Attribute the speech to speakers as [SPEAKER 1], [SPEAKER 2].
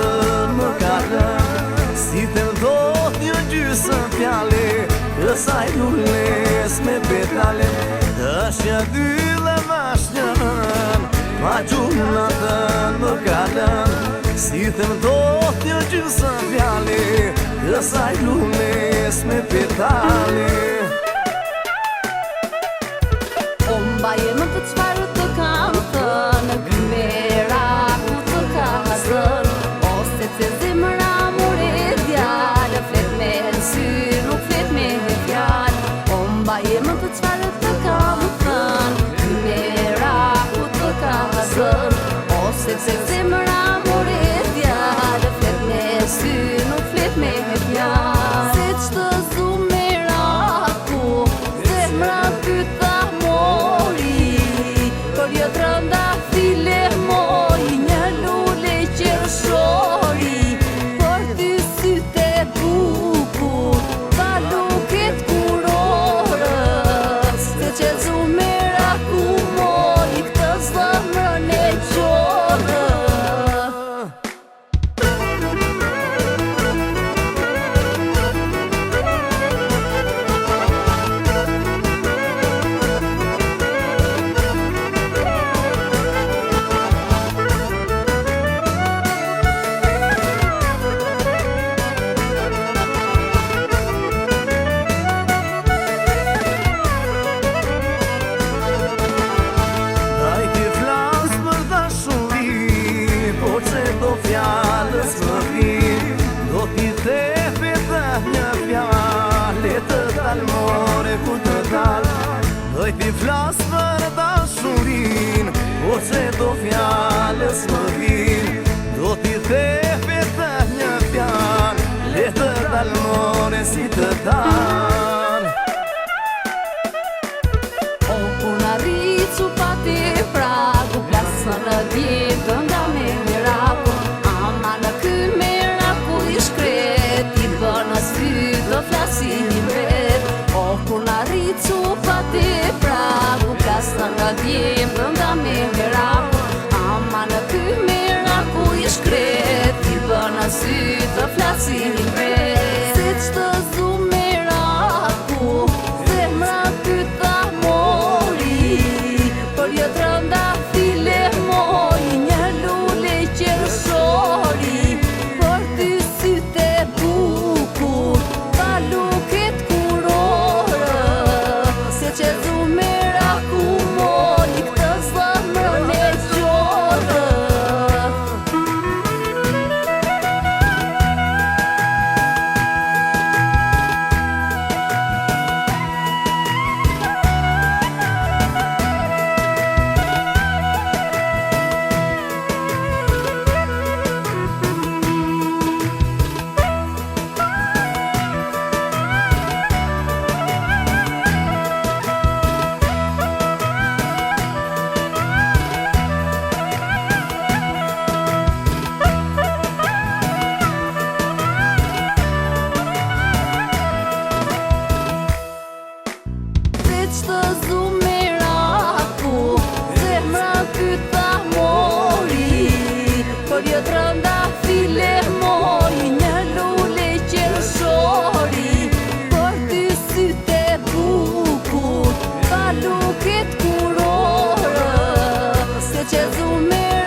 [SPEAKER 1] natën më ka lënë, si të ndodh një gjysmë fjale, kësaj lulles me petale, është dy dhe mash njën, ma gjumë natën më ka lënë, si të ndodh një gjysmë fjale, kësaj lulles me petale.
[SPEAKER 2] O mbaje më të çfarë të kam thënë, grimera ku të ka zënë, ose të zemra more djalë, flet me sy, nuk flet me fjalë. O mbaje më të çfarë të kam thënë, grimera ku të ka zënë, ose të zemra more djalë, flet me sy, nuk flet me fjalë. Se ç'të zumera ku zemra pyta trënda file moj, një lule qërshori, për ty syte bukur, pa luket kurorës, se që zumera ku moj, këtë zëmrën e qorë.
[SPEAKER 1] Fjallës më vim, do t'i thepe të një fjallë, të dalë more ku të dalë, do t'i flasë për dashurin, po që do fjallës më vim, do t'i thepe të një fjallë, të dalë more si të dalë.
[SPEAKER 2] O puna rricu pa ti pragu, plasë në djetë nga me miraku, do flasin i mbret. O kur na rricu pa ti pragu, plasë nga djemë nga me miraku, ama në ky miraku i shkret, i bëna sy të flasin i mbret. Se ç'të zu miraku, zemra pyta mori, për jo trënda file moj, një lule qërshori, për ty syte bukur, luket kurorë, se që zumera ku moj, këtë zëmrën e qorë. Ç'të zumera ku zemra pyta mori, për jo trënda file moj, një lule qërshori, për ty syte bukur, pa luket kurorë, se që zumera